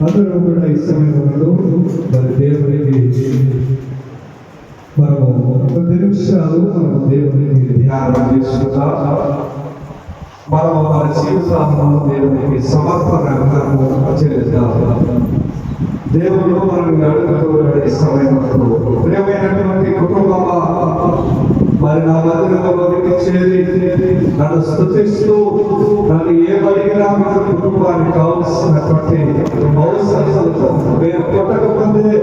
అందరూ కూడా ఈ సమయంలో మరి దేవునికి మనము 10 నిమిషాలు మనం దేవునికి ధ్యానం చేసుకుందాం. మనము మన జీవితాలను దేవునికి సమర్పణ చేద్దాం. దేవుడు మనల్ని అడుగుతున్న సమయంలో ప్రియమైనటువంటి కుటుంబమా, మరి నా మందిరంలోకి చేరి నన్ను స్తుతిస్తూ నన్ను ఏమడిగినా మన కుటుంబానికి కావలసినటువంటి అవసరాలతో మీరు కొట్టకముందే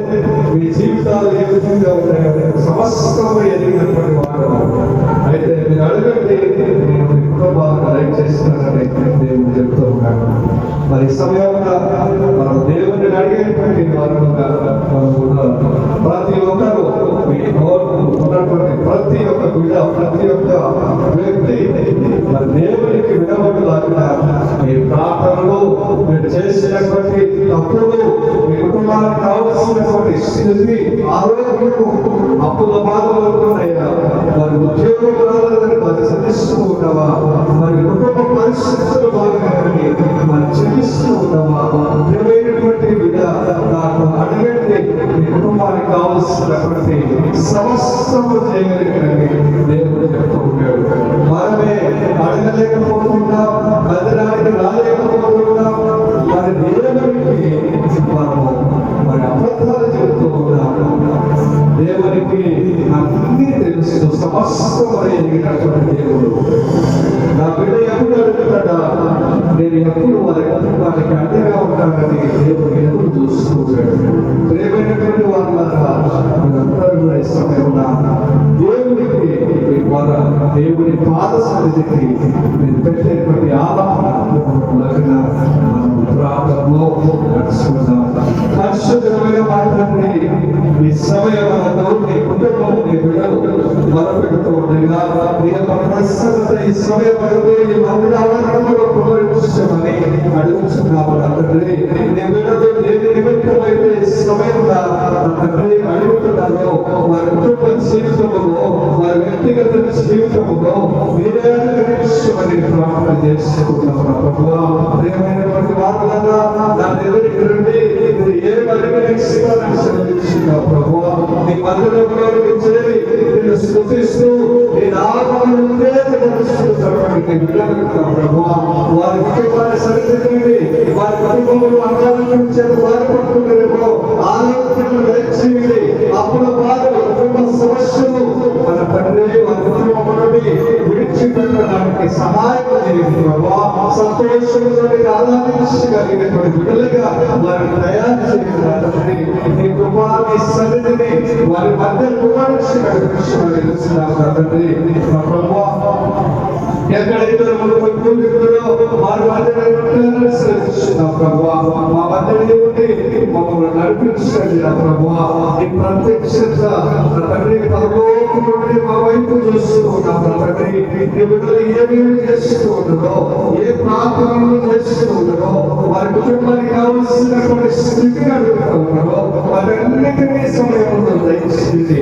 మీ జీవితాలు ఏ విధంగా ఉన్నాయో సమస్తము ఎదిగినటువంటి వాడు. అయితే మీరు అడగండి, నేను మీ కుటుంబాలను లైక్ చేస్తానని దేవుడు చెప్తూ ఉన్నాడు. మరి సమయంలో మనం దేవుడిని అడిగేటువంటి వారుగా ప్రతి ఒక్కరు ఉన్నటువంటి ప్రతి ఒక్క బిడ్డ, ప్రతి ఒక్క వ్యక్తి మరి దేవునికి వినబడులాగా మీ ప్రార్థనలు, మీరు చేసినటువంటి తప్పులు, మీ కుటుంబానికి కావలసినటువంటి స్థితి, ఆరోగ్యము, అప్పుల బాధపడుతున్నాయా, మరి ఉద్యోగం రాలేదని మరి చెల్లిస్తూ ఉండవా, మరి కుటుంబ పరిస్థితులు బాగానే మరి చెల్లిస్తూ ఉండవా, ప్రియమైనటువంటి బిడ్డ నాకు అడగండి, మీ కుటుంబానికి కావలసినటువంటి సమస్తము చేయగలిగినని దేవుడు చెప్తూ ఉంటాడు. మనమే అడగలేకపోతున్నాం, మందిరానికి రాలేకపోతున్నాం, మరి దేవునికి మనము మరి అబద్ధాలు చెప్తూ ఉన్నాము. దేవునికి అన్నీ తెలుసు, సమస్తము ఎదిగినటువంటి దేవుడు. నా బిడ్డ ఎప్పుడు అడుగుతాడా, నేను ఎప్పుడు వారి కుటుంబానికి అండగా ఉంటానని దేవుడు ఎదురు చూస్తూ ఉంటాడు. ప్రేమైనటువంటి వాళ్ళంతా మీరందరూ కూడా ఈ సమయంలో దేవునికి దేవుని పాద సన్నిధికి మీరు పెట్టేటువంటి ఆలాపన ప్రాంతంలో నడుచుకుందాం. పరిశుద్ధమైన మాటని ఈ సమయంలో నీ కుటుంబం, నీ బిడ్డలు మొదలుపెడుతూ ఉండగా నీ యొక్క ప్రసన్నత ఈ సమయంలో ఈ మందిరాలను పునరుద్ధరించమని అడుగుతున్నాము. తండ్రి, నీ బిడ్డలు దేని నిమిత్తమైతే సమయంలో తండ్రి అడుగుతున్నారో వారి కుటుంబ జీవితంలో, వారి వ్యక్తిగత జీవితంలో మీరే అనుగ్రహించమని ప్రార్థన చేసుకుంటున్నాము. ప్రభువా, ప్రియమైనటువంటి వారులారా నా దేవునికి రండి, మీరు ఏ అనుగ్రహిస్తారని సెలవిస్తున్నావు. ప్రభువా, నీ మందిరంలోకి చేరి నేను స్తుతిస్తూ నీ నామమును ఉత్తేజపరుస్తున్నటువంటి బిడ్డలకు ప్రభువా, వారి కుటుంబాన్ని సరిదిద్దండి. వారి కుటుంబంలో అనారోగ్యం బాధపడుతున్నారేమో ఆరోగ్యం దయచేయండి. అప్పుల బాధలు, కుటుంబ సమస్యలు మన తండ్రి వారి కుటుంబం నుండి విడిచిపెట్టడానికి సహాయం చేయండి. ప్రభువా, సంతోషంతో ఆరాధించగలిగినటువంటి బిడ్డలుగా వారిని తయారు చేయండి. నీ కృపాన్ని సన్నిధిని వారి మధ్య కుమారుస్తున్నాము తండ్రి. ప్రభువా, ఎక్కడైతే వారి మధ్య శ్రమిస్తున్నాం ప్రభువా, మా మధ్య ఉండి మమ్మల్ని నడిపించండి. ప్రభువా, ఈ ప్రత్యక్షత తండ్రి పరలోకం నుండి మా వైపు చూస్తూ ఉన్నాం తండ్రి. నీ బిడ్డలు ఏమేమి చేస్తూ ఉండదో, ఏ ప్రాంతంలో చేస్తూ ఉండదో, వారి కుటుంబానికి కావలసినటువంటి స్థితిని అడుగుతూ ఉండదో వాటన్నిటినీ సమయంలో దయచేసి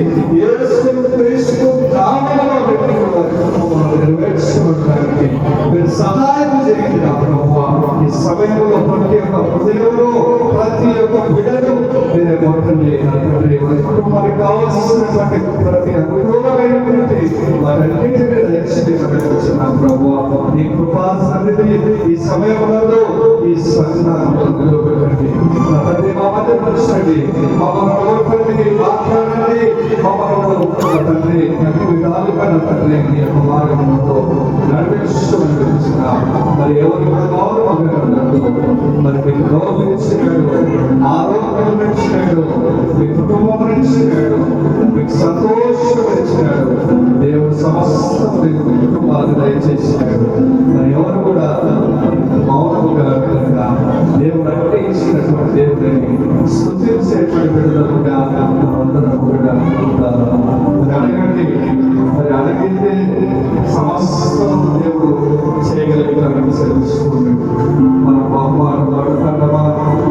నెరవేర్చుకోవడానికి మీరు సహాయం చేయండి. ప్రభువా, ఈ సమయంలో ప్రతి ఒక్క హృదయంలో ప్రతి ఒక్క బిడ్డను మీరే మొత్తండి తండ్రి. వారి కుటుంబానికి కావాల్సినటువంటి ప్రతి అనుకూలమైనటువంటి వారన్నింటినీ రక్షించున్నాం. ప్రభువా, ఈ కృపా సన్నిధి ఈ సమయంలో ఈ సంఘాన్ని పెట్టండి. తండ్రి, మా మధ్య పరచండి, మమ్మల్ని మాట్లాడండి, మమ్మల్ని తండ్రి అన్ని విధాలుగా తండ్రి మీ యొక్క మార్గంలో నడిపిస్తున్నాం. మరి ఎవరు కూడా గౌరవమన్నాడు, మరి మీకు గౌరవించినాడు, ఆరోగ్యం ఇచ్చినాడు, మీ కుటుంబం ఇచ్చినాడు, మీకు సంతోషం ఇచ్చినాడు. దేవుడు సమస్తం మీకు కుటుంబాలు దయచేసినాడు. మరి ఎవరు కూడా మౌనముగా దేవుడు అంటే ఇచ్చినటువంటి దేవుడిని స్తుతించేటువంటి బిడ్డలుగా అందరం కూడా మరి అడగండి. మరి అడిగితే సమస్తం దేవుడు చేయగలిగినారని సెలవిస్తున్నాడు. మన బహుమానం అడుగుతామా,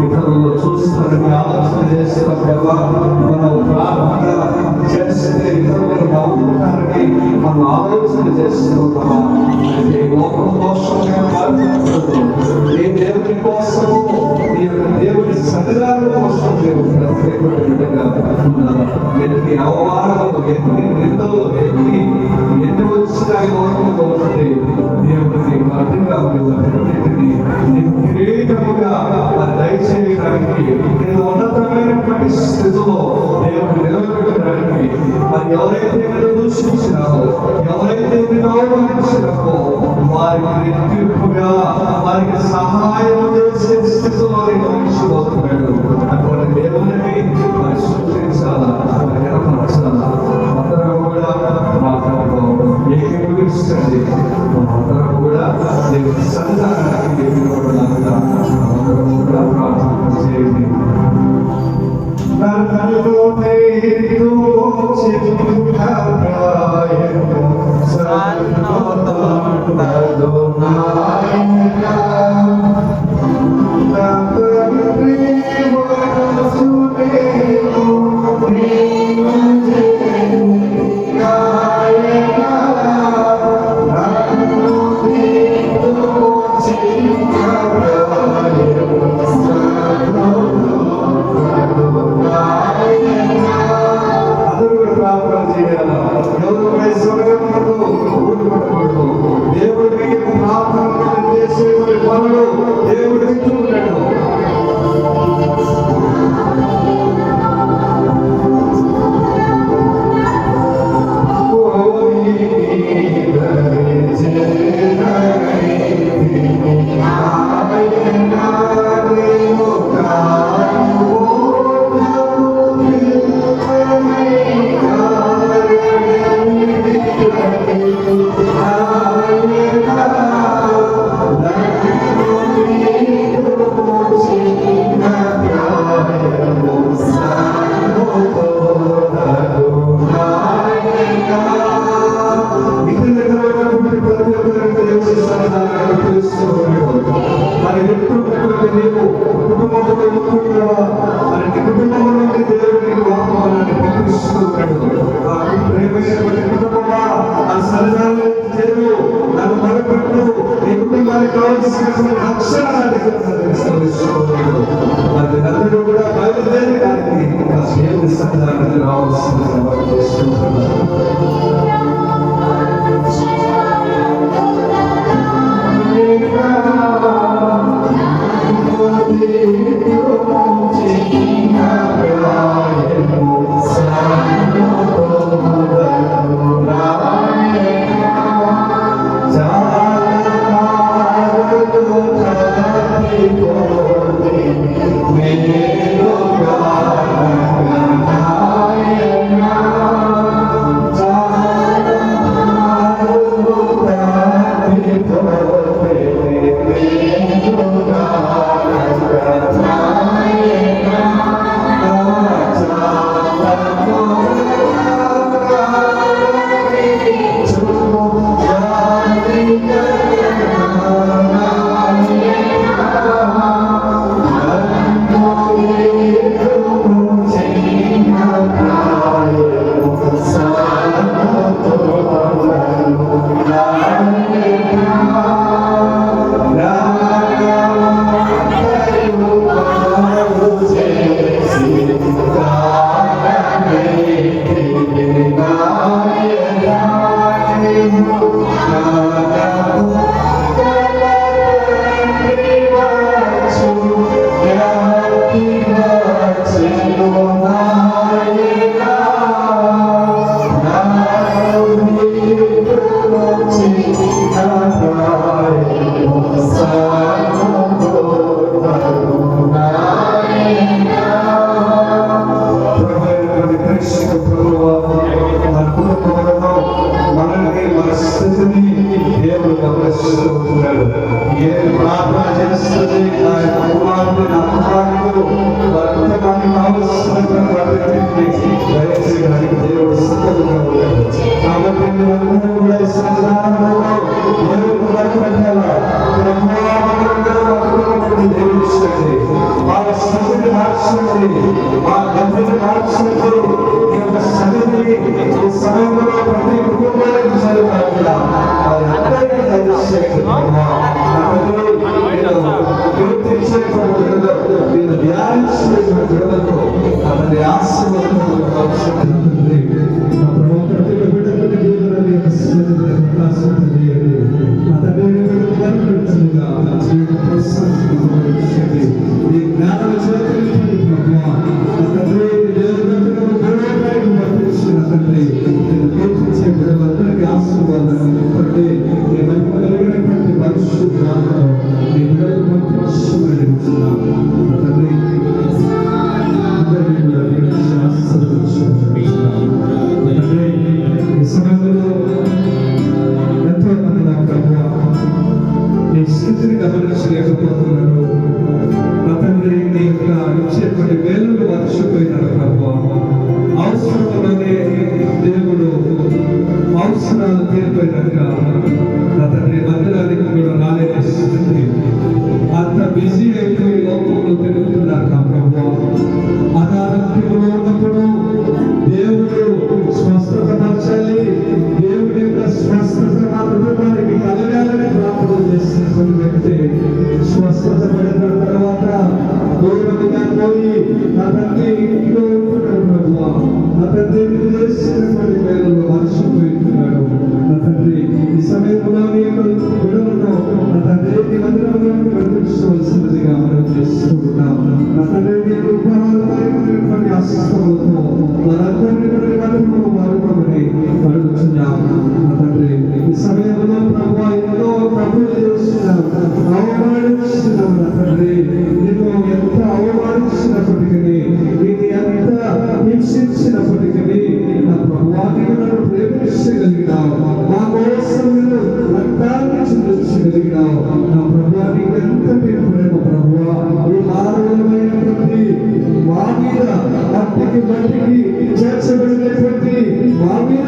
ఇతరులు చూస్తారని ఆలోచన చేస్తాం కదా, మనం ప్రార్థన చేస్తే ఇతరులు నవ్వుతారని మనం ఆలోచన చేస్తున్నామా? లోకం దోషంగా మాట్లాడుతుంది. ఏ దేవుడు దేవుని కోసము ఈ యొక్క దేవుని సన్నిధానం కోసం దేవుడు ప్రత్యేకమైన ఎన్ని అవమానములు, ఎన్ని నిందలు, ఎన్ని వచ్చిన దేవుడిని అర్థంగా ఉన్నటిని కిరీటముగా దయచేయడానికి, నేను ఉన్నతమైనటువంటి స్థితిలో దేవుడు నిలబెట్టడానికి, మరి ఎవరైతే నేను దూషించినావో, ఎవరైతే నేను అవమానించినావో వారికి తీర్పుగా, వారికి సహాయం చేసే స్థితిలో నేను ఉంచబోతున్నాడు. అటువంటి దేవుని మరి సృష్టించాలా, కనపరచాలా. అందరం కూడా మాట్లాడుకో ఏకీభవించండి. అందరం కూడా దేవుని సన్నిధానానికి ఎదురుపడలాగా అందరం కూడా ప్రార్థన చేయండి. అందరూ కూడా బయలుదేరి దేవుని సన్నిధానానికి రావాల్సిందిగా చేస్తున్నారు. తీర్చేటువంటి బిడ్డలు, నేను ధ్యానించినటువంటి బిడ్డలతో అతని ఆశీర్వాదాలు తండ్రి. నా ప్రభు ప్రతి బిడ్డకు దేవుని యొక్క సన్నిధిని ప్రకాశింపజేయండి. అతని కనిపించగా ప్రసన్నించండి. ఈ జ్ఞానం చేతులు ప్రభు అతని దేవుని పంపించిన తండ్రి, నేను ప్రేమించే బిడ్డలందరికీ ఆశీర్వాదాలు ఇవ్వండి. ఈ మహిమ కలిగినటువంటి పరిశుద్ధాత్మను ఈ బిడ్డలకు పంపించమని అడుగుతున్నాను తండ్రి. అందరినీ కూడా దీవించి ఆశీర్వదించండి తండ్రి. ఈ సమయంలో ఎంతో మంది నా ప్రభువా నీ స్థితిని గమనించలేకపోతున్నారు నా తండ్రి. నీ యొక్క ఇచ్చేటువంటి వేలును మర్చిపోయినారు ప్రభువా. అవసరంలోనే దేవుడు అవసరాలు తీరిపోయినాక నా తండ్రి మందిరానికి కూడా రాలేని స్థితి, అంత బిజీ అయిపోయి లోకంలో తిరుగుతున్నారు నా ప్రభువా. అనారోగ్యంలో ఉన్నప్పుడు దేవుడు స్వస్థత పరచాలి, దేవుడి యొక్క స్వస్థత నా కుటుంబానికి కలగాలని ప్రార్థన చేసినటువంటి వ్యక్తి స్వస్థత పడిన తర్వాత దూరంగా పోయి నా తండ్రి ఇంట్లో ఉంటున్నాడు ప్రభువా. నా తండ్రి చేసినటువంటి వేళలో మర్చిపోతున్నాడు నా తండ్రి. ఈ సమయంలో నీ యొక్క విడుదలను నా తండ్రి నీ మందిరంలో నడిపించవలసినదిగా మనం చేసుకుంటున్నాం నా తండ్రి. నీకు ఉపహారమైనటువంటి ఆశిస్తములతో వారందరినీ కూడా మందిరంలో వాడుకోమని అడుగుతున్నాం నా తండ్రి. ఈ సమయంలో ప్రభు ఎన్నో ప్రభులు చేస్తున్నాం, అవమానిస్తున్నాం నా తండ్రి. నిన్ను ఎంత అవమానించినప్పటికీ, నేను ఎంత హింసించినప్పటికీ నా ప్రభువాన్ని నన్ను ప్రేమించగలిగినావు, నా కోసం రక్తాన్ని చిందించగలిగినావు నా ప్రభువాన్ని. ఎంతటి ప్రేమ ప్రభువా. ఈ మానవులమైనటువంటి మా మీద మట్టికి మట్టికి చేర్చబడినటువంటి మా మీద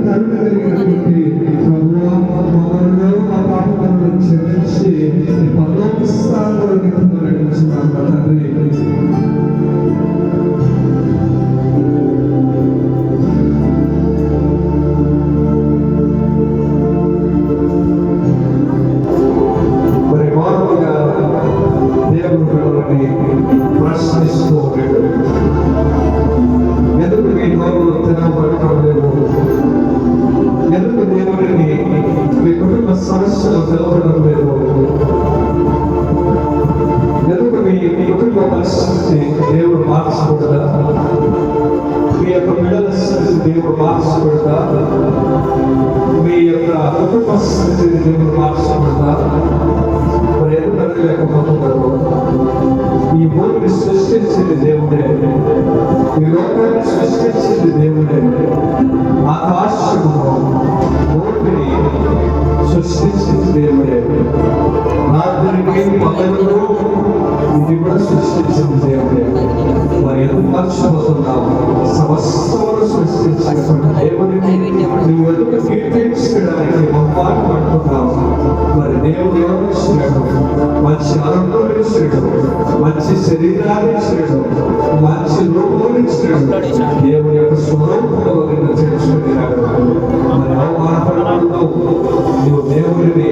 కరుణ కలిగినటువంటి ప్రభువా, మమ్మల్ని మా పాపములను క్షమించి పరలోక స్థానంలో నడిపించున్నాం తండ్రి. మరి మానవుగా దేవుడు పిల్లలని ప్రశ్నిస్తూ ఉన్నాడు. ఎందుకు మీ నోరు తినబడటం లేదు? ఎందుకు దేవుడిని మీ కుటుంబ సమస్యలు తెలవడం లేదు? ఎందుకు మీ కుటుంబ పరిస్థితి దేవుడు మార్చకూడదా? మీ యొక్క బిడ్డల స్థితిని దేవుడు మార్చకూడదా? మీ యొక్క కుటుంబ స్థితిని దేవుడు మార్చకూడదా? మరి ఎందుకు అడగలేకపోతున్నారు? ఈ భూమిని సృష్టించింది దేవుడే, ఈ లోకాన్ని సృష్టించింది దేవుడే, ఆకాశమును భూమిని సృష్టించింది దేవుడే, రాత్రికి పగలు ఇది కూడా సృష్టించింది దేవుడే. మరి ఎందుకు మర్చిపోతున్నావు? సమస్తమును సృష్టించినటువంటి దేవుడిని నువ్వు ఎందుకు కీర్తించడానికి మొహమాట పడుతున్నావు? మరి దేవుడు ఇచ్చినాడు, మంచి ఆరోగ్యం ఇచ్చినాడు, మంచి శరీరాన్ని ఇచ్చినాడు, మంచి రూపం ఇచ్చినాడు, దేవుడి యొక్క స్వరూపంలో నిన్ను తెలుసుకున్నాడు. మరి అవమానపడకూడదు. నువ్వు దేవుడిని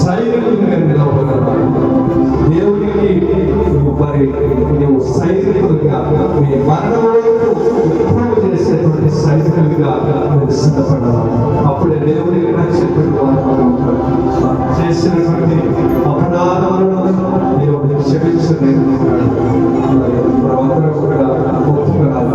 సైనికుడిగా నిలవగలవు. దేవుడికి నువ్వు మరి నువ్వు సైనికుడిగా మీ మరణం వరకు చేసేటువంటి సైనికుడిగా మీరు సిద్ధపడాలి. అప్పుడే దేవుడికి నచ్చేటువంటి వారు చేసినటువంటి అపరాధాలను దేవుడిని క్షమించలేకపోతున్నాడు. అందరూ కూడా ఒప్పుకోవాలి.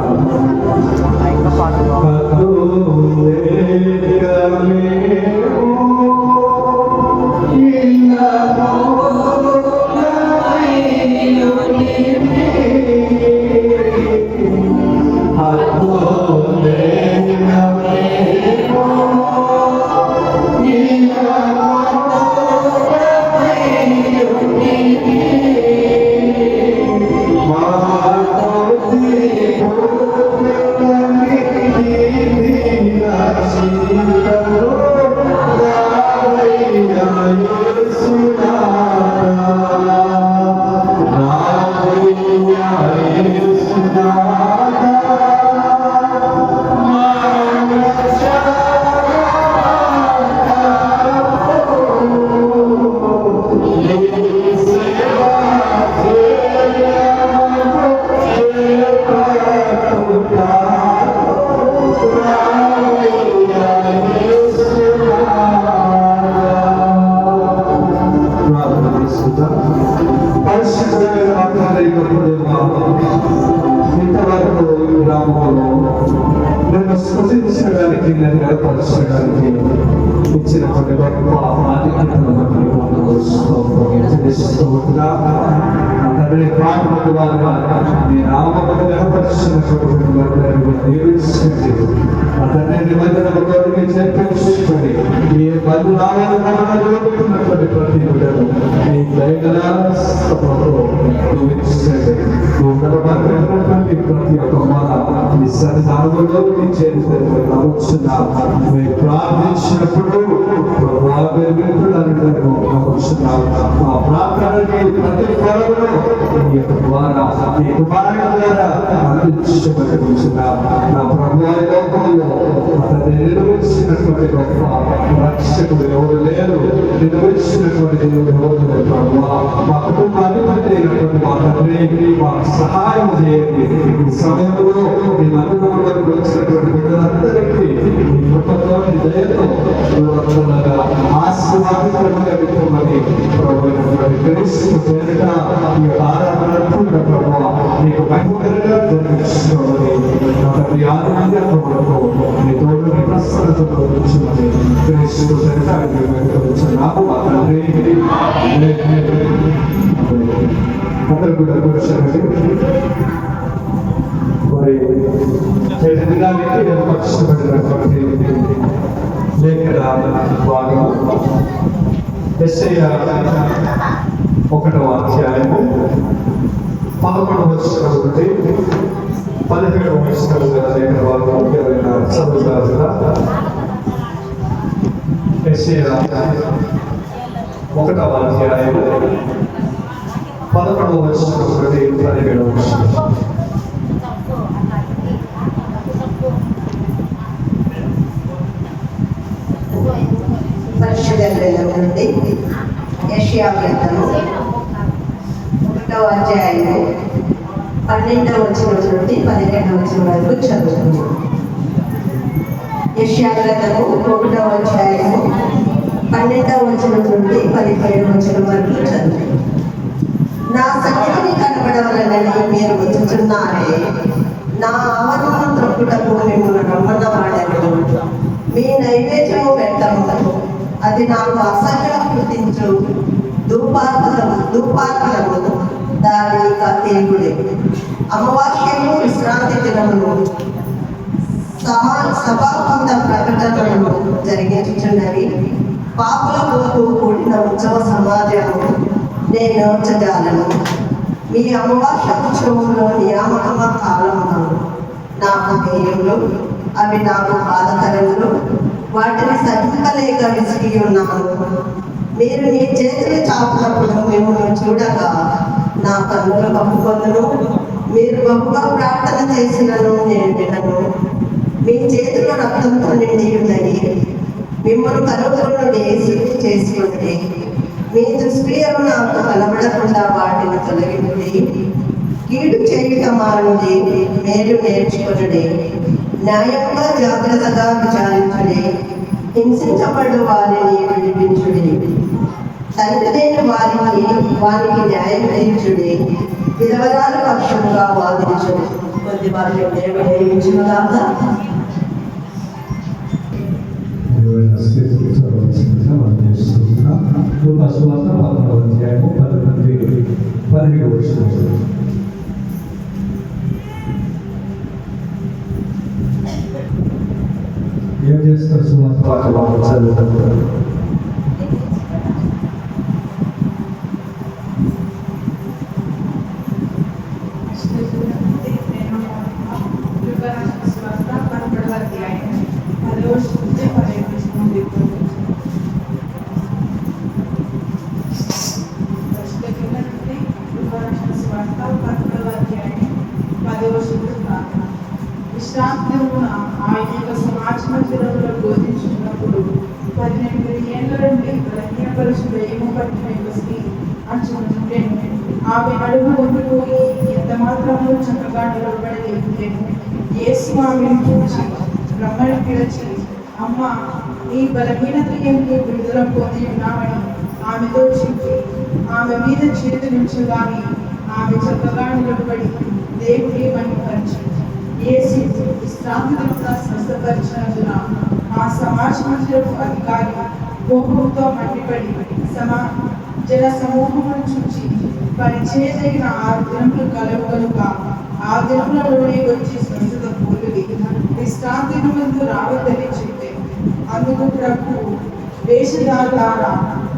పరిశుద్ధమైన ఇంతవరకు గ్రామంలో నేను స్మృతించడానికి నేను గడపరచడానికి ఇచ్చినటువంటి గొప్ప ఆధిక్యతను బట్టి తండ్రి పాటల ద్వారా మీ నామమును గడపరిచినటువంటి దీవించండి. తండ్రి నిబంధనలతో చేర్పించుకొని ఏ బదులావన్నటువంటి ప్రతి బిడ్డను మీ దయగలతో దీవించండి. ప్రతి ఒక్క మన ఈ సన్నిధానంలో చేరుతున్నా మీరు ప్రార్థించినప్పుడు ఆ ప్రార్థనకి ప్రతి కొరలో మీ ద్వారా మీ కుమారుల ద్వారా అందించబడుతున్నా నా ప్రభువారి లోకంలో అతన్ని నిర్వహించినటువంటి గొప్ప రక్షకుడు ఎవరు లేరు, నిర్వహించినటువంటి దేవుడు ఎవరు లేరు. ప్రభువా మా కుటుంబాన్ని అయినటువంటి మా తండ్రి మాకు సహాయం చేయండి. ఈ సమయంలో మీ మందిరంలోకి వచ్చినటువంటి బిడ్డలందరికీ మీ కృపతో మీ దయతో ఆశీర్వాదకరంగా విత్తమని ప్రభువైనటువంటి క్రీస్తు పేరిట ఈ ఆరాధన ప్రభువా నీకు మహిమకరంగా జరిగించుకోమని నా తండ్రి ఆనందంగా మీ తోడు నీ ప్రసన్నతతో ఉంచమని క్రీస్తు పేరిట నాకు మా తండ్రి అందరూ కూడా కూర్చోండి. మరి దినానికి ఏర్పరచబడినటువంటి లేఖన భాగం యెషయా 1వ అధ్యాయము 11వ వచనం నుండి 17వ వచనం లేఖన భాగం ఎవరైనా చదువుతారా? యెషయా 1వ అధ్యాయము 11వ వచనం నుండి 17వ వచనం. పరిశుద్ధ గ్రంథం నుండి యెషయా గ్రంథము 1వ అధ్యాయము 12వ వచనం నుండి 17వ వచనం వరకు చదువుతుంది. యెషయా గ్రంథము 1వ అధ్యాయము 12వ వచనం నుండి 17వ వచనం వరకు చదువుతుంది. నా సన్నిధిని కనబడవలనని మీరు వెతుకుతున్నారే, నా ఆవరణను త్రొక్కుటకు మిమ్మల్ని రమ్మన్నవాడను. మీ నైవేద్యము వ్యర్థము, అది నాకు అసహ్యం పుట్టించు ధూపార్పణము దాని దేవుడే. అమావాస్యము విశ్రాంతి దినమును సభాకుండ ప్రకటనలను జరిగించుచున్నవి. పాపులతో కూడిన ఉత్సవ సమాజము నేను నోచజాలను. మీ అమావాస్య ఉత్సవంలో నియామకమ కాలమును నాకు ధైర్యములు, అవి నాకు బాధకరములు. వాటిని సహించలేక విసిగి ఉన్నాను. మీరు మీ చేతులు చాపునప్పుడు మిమ్మల్ని చూడగా నా కన్నులు కప్పుకొందును. మీరు బహుగా ప్రార్థన చేసినను నేను వినను. మీ చేతులు రక్తంతో నిండి ఉన్నాయి. మిమ్మల్ని కనుగొను చేసుకుంటే మీ దుష్క్రియలు నాకు కనబడకుండా వాటిని తొలగింది. కీడు చేయుట మానుడి, మేలు నేర్చుకునుడి. న్యాయంగా జాగ్రత్తగా విచారించుడి. హింసించబడు వారిని విడిపించుడి. తండ్రి లేని వారికి న్యాయం తీర్చుడి. విధవరాల పక్షముగా వాదించుడి. కొద్ది వారిని దేవుడు నియమించునుగాక. ఏం చేస్తారు సుమారు చదువుతారు? విశ్రాంతిమున ఆయన సమాజ మందిరంలో బోధించుకున్నప్పుడు 18 ఏళ్ల నుండి బలహీనపరుచుడు ఏమో పట్టిన స్త్రీ అంచుకుంటుంటేను ఆమె నడుము వంగిపోయి ఎంత మాత్రము చక్కగా నిలబడలేకుంటేను యేసు ఆమెను చూచి బ్రహ్మను పిలిచి, అమ్మ, నీ బలహీనత ఏమిటి విడుదల పొంది ఉన్నామని ఆమెతో చెప్పి ఆమె మీద చేతులుంచగాని ఆమె చక్కగా నిలబడి దేవుని మహిమపరిచింది. యేసు విశ్రాంతి దినమున స్వస్థపరిచినందున ఆ సమాజ మందిరపు అధికారి కోపంతో మండిపడి జన సమూహమును చూచి పరిచయదగిన 6 దినములు కలవు కనుక ఆ దినములలోనే వచ్చి స్వస్థత పొంది విశ్రాంతి దినమందు రావద్దని చెప్పే. అందుకు ప్రభువు, వేషధారులారా,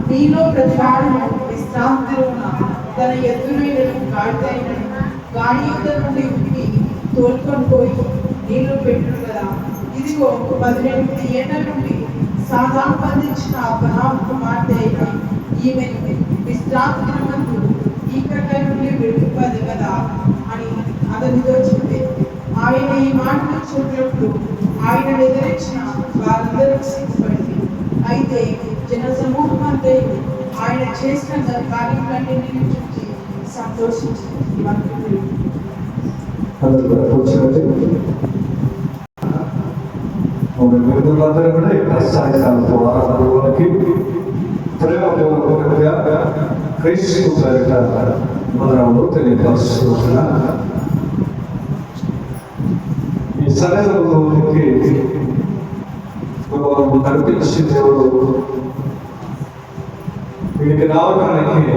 మీలో ప్రతివాడును విశ్రాంతి దినమున తన ఎద్దులను గాడి యుద్ధ నుండి ఉప్పి తోలుకొని పోయి నీళ్లు పెట్టును కదా. ఇదిగో 18 ఏళ్ల నుండి సాతాను బంధించిన అబ్రహాము కుమార్తె అయిన ఈమెను విశ్రాంతి దినమందు ఈ కట్ట నుండి విడిపదు కదా అని అతనితో చెప్పే. ఆయన ఈ మాటలు చెప్పినప్పుడు ఆయన ఎదిరించిన వారందరూ సిగ్గుపడింది. అయితే జన సమూహం అంతా ఆయన చేసిన కార్యములన్నింటినీ చూసి సంతోషించింది. అందరూ కూడా ఇక్కడ సాయంకాలపు ఆరాధనలోకి ప్రేమపూర్వకంగా క్రీస్తు పేరిట మనము తెలియపరుస్తున్నా. ఈ సన్నిధిలోకి నడిపించి దేవుడు వీటికి రావడానికి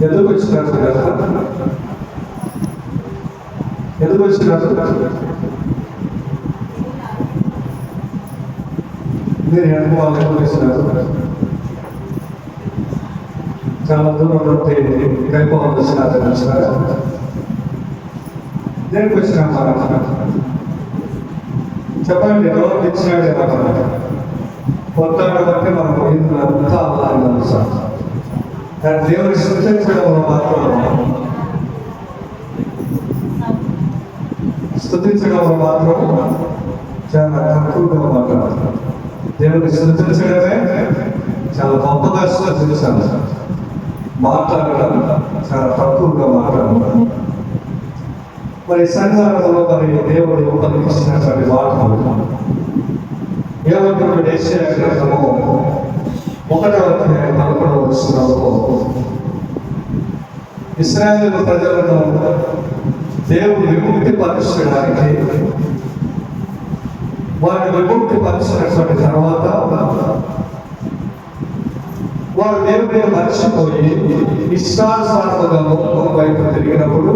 ఎందుకు వచ్చినట్టు కదా, ఎందుకు వచ్చినట్టు మీరు అనుభవాలు వేసినారు. చాలా దూరం నుండి కైపోవడం వచ్చినారు. దేనికి వచ్చిన చెప్పండి, ఎవరు ఇచ్చినాడు పొద్దున్న బట్టి మనం పోయిందంతా అలా సార్. కానీ దేవుని స్థుతించడంలో మాత్రం చాలా తక్కువగా మాట్లాడతారు. దేవుని స్థుతించడమే చాలా గొప్పగా స్థుతించాలి, మాట్లాడడం చాలా తక్కువగా మాట్లాడడం. మరి సంఘాలలో మరి దేవుడు ఉపయోగించినటువంటి మాటలు ఏమంటున్నాడు? యెషయా గ్రంథము 1వ అధ్యాయం 11వ వచనంలో ఇశ్రాయేలు ప్రజలను దేవుడు విముక్తి పరచడానికి, వారిని విముక్తి పరిచినటువంటి తర్వాత వారు దేవుడిని మర్చిపోయి ఇష్టానుసారముగా వైపు తిరిగినప్పుడు,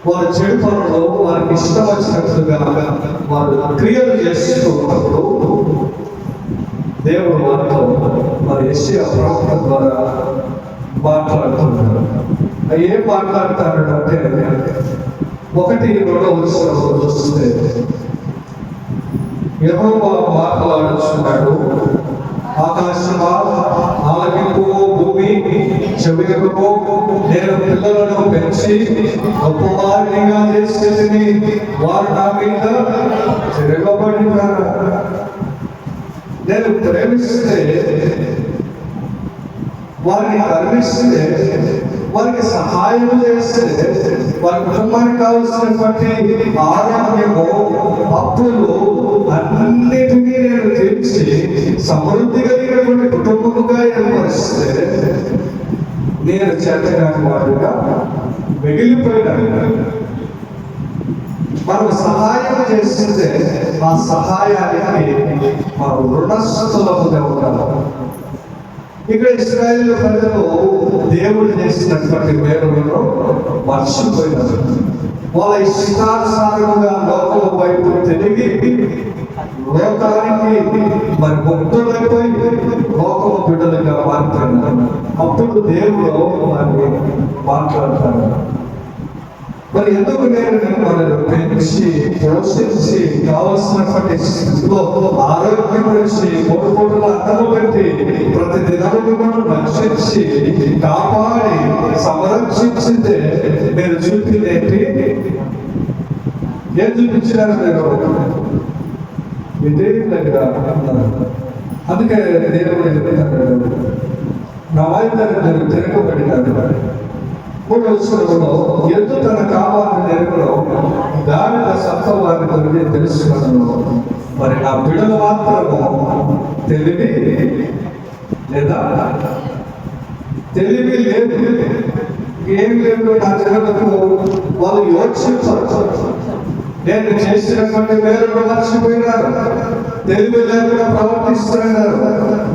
వారు చెడు పనులు వారికి ఇష్టం వచ్చినట్లుగా వారు క్రియలు చేస్తూ ఉన్నప్పుడు దేవుడు వారితో మరి యెషయా ప్రవక్త ద్వారా మాట్లాడుతున్నారు. ఏం మాట్లాడతాడు అంటే 1-2వ వచనంలో చూస్తే యెహోవా మాట్లాడుచున్నాడు. ఆకాశమా ఆలకింపు, భూమి చెవియకు, నేను పిల్లలను పెంచి గొప్పవారినిగా చేసేది, వారు నా మీద తిరగబడినారు. నేను ప్రేమిస్తే, వారిని కరుణిస్తే, వారికి సహాయం చేస్తే, వారి కుటుంబానికి కావాల్సినటువంటి ఆరోగ్యము, అప్పులు అన్నిటినీ నేను తీర్చి సమృద్ధి కలిగినటువంటి కుటుంబముగా ఏర్పరిస్తే, నేను చేతగాని వాడుగా మిగిలిపోయినాను. మనం సహాయం చేస్తే ఆ సహాయానికి మనం రుణస్థులముగా ఉంటాము. ఇక్కడ ఇశ్రాయేలు ప్రజలు దేవుడు చేసినటువంటి మేలులను మర్చిపోయినారు. వాళ్ళ ఇష్టానుసారముగా లోకం వైపు తిరిగి లోకానికి మరి భక్తులైపోయి లోకము బిడ్డలుగా మారిపోయినారు. అప్పుడు దేవుడు వారిని మాట్లాడతారు. మరి ఎందుకు నేను మిమ్మల్ని పెంచి పోషించి కావలసినటువంటి స్థితిలో ఆరోగ్యం గురించి పొడుల అన్నము పెట్టి ప్రతి దినము మిమ్మల్ని రక్షించి కాపాడి సంరక్షించితే మీరు చూపిందేంటి? ఏం చూపించినారు మీరు? ఇదే దగ్గర అందుకే దేవుడు చెప్తాడు, నా వైపు తిరగబడినాడు. 3వ వచనంలో ఎద్దు తన కాపాన్ని నెరవేరో గాడిద సత్త వారిని గురించి తెలుసుకున్నాను. మరి నా బిడ్డలు మాత్రము తెలివి లేదా తెలివి లేదు, ఏం లేదు. నా జనులకు వాళ్ళు యోచించారు, నేను చేసినటువంటి మేలు మర్చిపోయినారు, తెలివి లేకుండా ప్రవర్తిస్తున్నారు.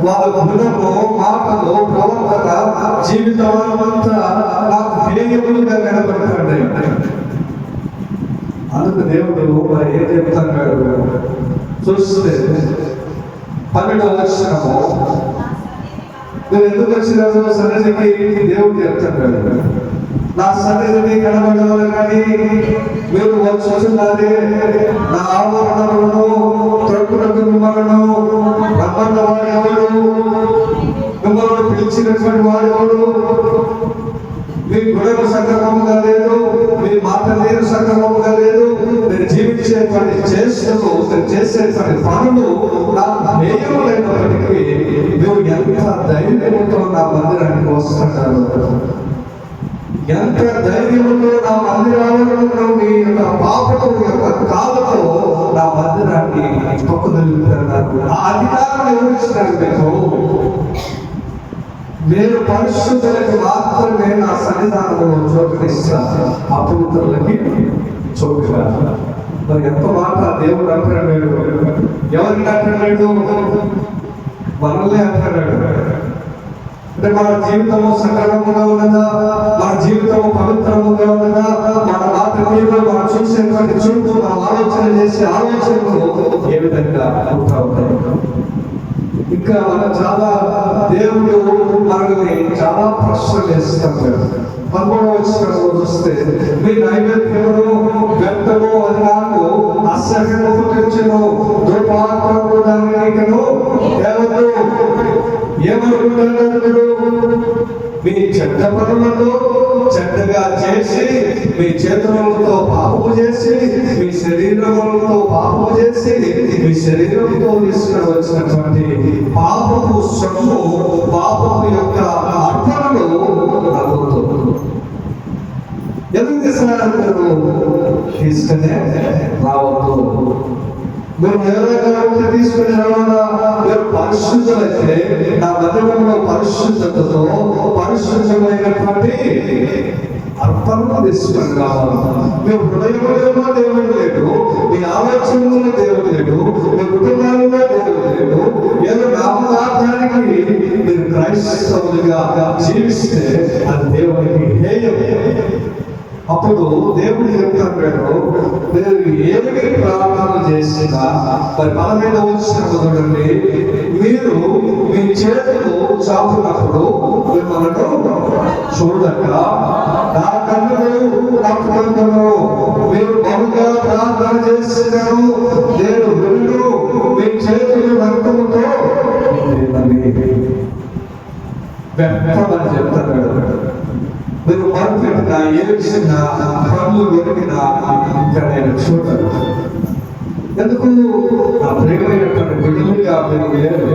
వాళ్ళ గుణము, మాటలు, ప్రవర్తన, జీవితం అంతా నాకు హేయములుగా కనబడుతున్నాయి. అందుకు దేవుడు మరి ఏం చెప్తున్నాడు చూస్తే 12వ వచనము, మీరు ఎందుకు వచ్చినారు సన్నిధికి? దేవుడు చెప్తున్నాడు, నా సన్నిధిని కనబడాలి కానీ మీరు వచ్చుచున్నది నా ఆవరణలను తొడుకులకు మిమ్మల్ని రమ్మన్న వాడెవడు, మిమ్మల్ని పిలిచినటువంటి వాడెవడు? మీ గుణము సక్రమముగా లేదు, మీ మాట తీరు సక్రమముగా లేదు, మీరు జీవించేటువంటి చేష్టలు, మీరు చేసేటువంటి పనులు నాకు హేయములైనప్పటికీ మీరు ఎంత ధైర్యంతో నా మందిరానికి వస్తున్నారు, ఎంత ధైర్యంతో నా మందిరాలలో మీ యొక్క పాపము యొక్క కాలతో నా మందిరాన్ని తొక్కగలుగుతున్నారు. ఆ అధికారం ఎవరు ఇచ్చినారు మీకు? నేను పరిశుద్ధులకు మాత్రమే నా సన్నిధానంలో చోటునిస్తాను, అపవిత్రులకి చోటుగా. మరి ఎంత మాట దేవుడు అంటున్నాడు. ఎవరికి అంటున్నాడు? మనల్ని అంటున్నాడు. అంటే మన జీవితము సక్రమంగా ఉన్నదా, మన జీవితము పవిత్రముగా ఉన్నదా, మన మాట తీరు, మనం చూసేటువంటి చూపు, మనం ఆలోచన చేసే ఆలోచనలు ఏ విధంగా ఉంటాయి? ఇంకా మనం చాలా దేవుడు మనల్ని చాలా ప్రశ్నలు వేస్తాడు. 13వ వచనంలో చూస్తే, మీ నైవేద్యమును వ్యర్థము అది నాకు అసహ్యము పుట్టించును, దుర్పాత్రము దానికను దేవతలు ఏమనుకుంటున్నారు? మీరు మీ చెడ్డ పనులను చెడ్డగా చేసి, మీ చేతులతో పాపము చేసి, మీ శరీరములతో పాపము చేసి, మీ శరీరంతో తీసుకుని వచ్చినటువంటి పాపపు సొమ్ము, పాపపు యొక్క అర్పణలు నవ్వుతూ ఎందుకు తీసుకున్నారు? తీసుకునే రావద్దు. మీరు ఎవరైనా తీసుకుని రావాలా? మీరు పరిశుద్ధులైతే నా మందిరంలో పరిశుద్ధతతో పరిశుద్ధమైనటువంటి అర్పణను తీసుకుని రావాలి. మీ హృదయంలో దేవుడు లేడు, మీ ఆలోచనలో దేవుడు లేడు, మీ కుటుంబాలలో దేవుడు లేడు. ఏదో నామకార్థానికి మీరు క్రైస్తవులుగా జీవిస్తే అది దేవుడికి హేయం. అప్పుడు దేవుడు చెప్తాడు, మీరు ఏమి ప్రార్థన చేసినా, మరి 15వ వచనం చూడండి, మీరు మీ చేతులు చాపునప్పుడు మిమ్మల్ని చూడక నా కన్నులు అప్పుడును, మీరు బహుగా ప్రార్థన చేసినారు, నేను విను, మీ చేతులు రక్తముతో వ్యర్థమని చెప్తాడు. మీరు మరుపెట్టినా, ఏడ్చినా, పనులు దొరికినా ఇంకా నేను చూడను. ఎందుకు? నా ప్రేమైనటువంటి బిడ్డలుగా మీరు లేరు.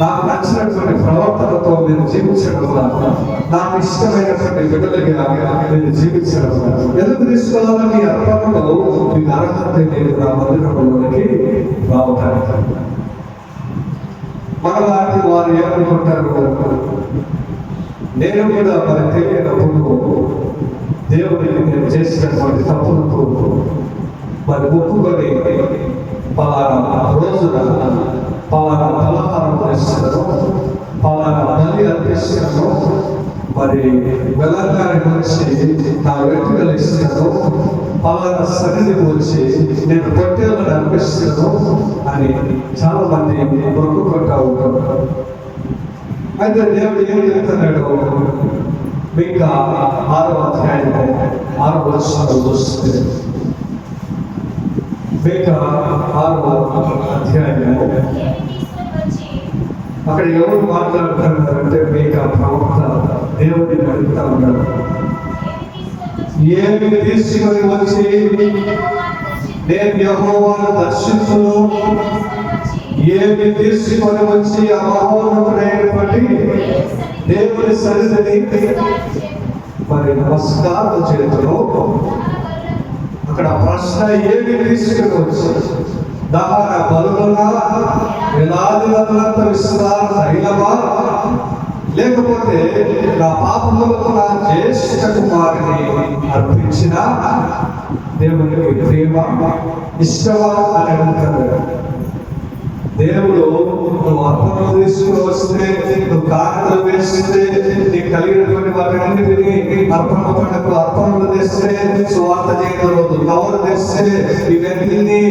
నాకు నచ్చినటువంటి ప్రవర్తనతో మీరు జీవించడం వల్ల, నాకు ఇష్టమైనటువంటి బిడ్డలుగా మీరు జీవించడం వల్ల ఎందుకు తీసుకోవాలని మీ అర్పణలో మీకు అర్హత లేదు నా మందిరంలోనికి రావటానికి. మనలాంటి వారు ఏమనుకుంటారు? నేను కూడా మరి తెలియనప్పుడు దేవుడికి నేను చేసినటువంటి తప్పులకు మరి ఒప్పుకొని పలానా రోజున పలానా పలహారం చేస్తున్నాను, పలానా బలి అర్పిస్తున్నాను, మరి వెలంగారి నుంచి నా వెంట్రుకలు ఇస్తున్నాను, పలానా సన్నిధికి వచ్చి నేను పొట్టేళ్ళని అర్పిస్తున్నాను అని చాలా మంది మొక్కుకుంటా ఉంటారు. అయితే దేవుడు ఏం చెప్తున్నాడు? ఇంకా 6వ అధ్యాయం 6వ వచనంలో చూస్తే, ఇంకా 6వ అధ్యాయం అక్కడ ఎవరు మాట్లాడుతున్నారంటే మీకా ప్రవక్త దేవుడిని అడుగుతా ఉన్నాడు, ఏమి తీసుకొని వచ్చి నేను యెహోవాను దర్శించును, ఏమి తీసుకొని వచ్చి ఆ మహోన్నతుడైనటువంటి దేవుని సన్నిధిని మరి నమస్కారం చేతులు. అక్కడ ప్రశ్న, ఏమి తీసుకొని వచ్చి దహన బలులనా, వేలాది నదులంత విశ్రామ తైలమా, లేకపోతే నా పాపములకు నా జ్యేష్ఠ కుమారుని అర్పించిన దేవునికి ప్రేమ ఇష్టమా అని అడుగుతాడు. దేవుడు నువ్వు అర్పణలు తీసుకుని వస్తే, నువ్వు కారణాలు వేస్తే, నీకు కలిగినటువంటి వాటిని అర్పణలు తెస్తే, స్వార్థ చేయగలదు కవరు తెస్తే, ఇవన్నీ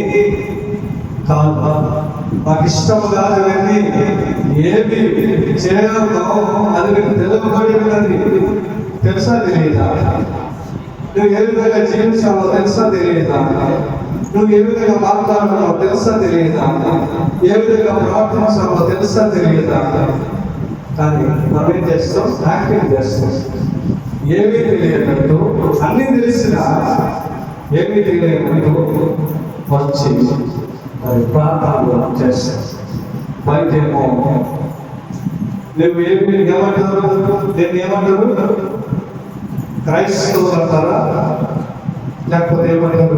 కాదు, నాకు ఇష్టము కాదు, ఇవన్నీ ఏమి చేయగలనో అది నీకు తెలుగుబడి ఉన్నది. తెలుసా తెలియదా? నువ్వు ఏ విధంగా జీవించాలో తెలుసా తెలియదా? నువ్వు ఏ విధంగా మాట్లాడాలో తెలుసా తెలియదా? ఏ విధంగా ప్రార్థించాలో తెలుసా తెలియదా? కానీ మనం ఏం చేస్తాం? యాక్టింగ్ చేస్తాం. ఏమీ తెలియనట్టు, అన్నీ తెలిసినా ఏమీ తెలియనట్టు వచ్చి మరి ప్రార్థనలు చేస్తాం. బయటేమో నువ్వు ఏమంటారు? నేను ఏమంటారు? క్రైస్తవులు అంటారా? లేకపోతే ఏమంటారు?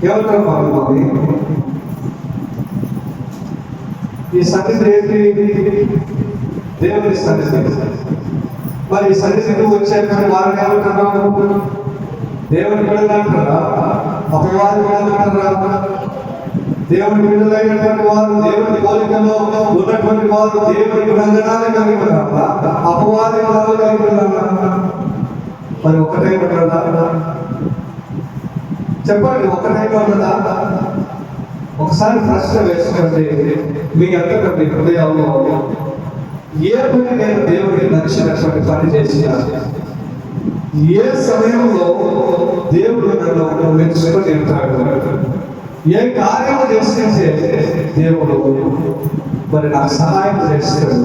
ఏమంటారు? బాగుంది. ఈ సన్నిధి ఏంటి? దేవుని సన్నిధి. మరి ఈ సన్నిధికి వచ్చాక వారిని ఏమంటారు? దేవుని బిడ్డలు అంటారా? అపవాది బిడ్డలు అంటారా? దేవుని బిడ్డలైనటువంటి వారు, దేవుని పోలికలో ఉన్నటువంటి వారు, దేవుని గుణగణాలు కలిగి ఉన్నారా? అపవాది గుణాలు కలిగి ఉన్నారా? మరి ఒకటే ఉండదా? చెప్పండి, ఒకటే ఉండదా? ఒకసారి ప్రశ్న వేసుకోండి మీ అంతటా మీ హృదయాల్లో, ఏ పని నేను దేవుడికి నచ్చినటువంటి పని చేసినా, ఏ సమయంలో దేవుడు నన్ను మెచ్చుకొని ఉంటాడు, ఏ కార్యం చేస్తే దేవుడు మరి నాకు సహాయం చేస్తాడు,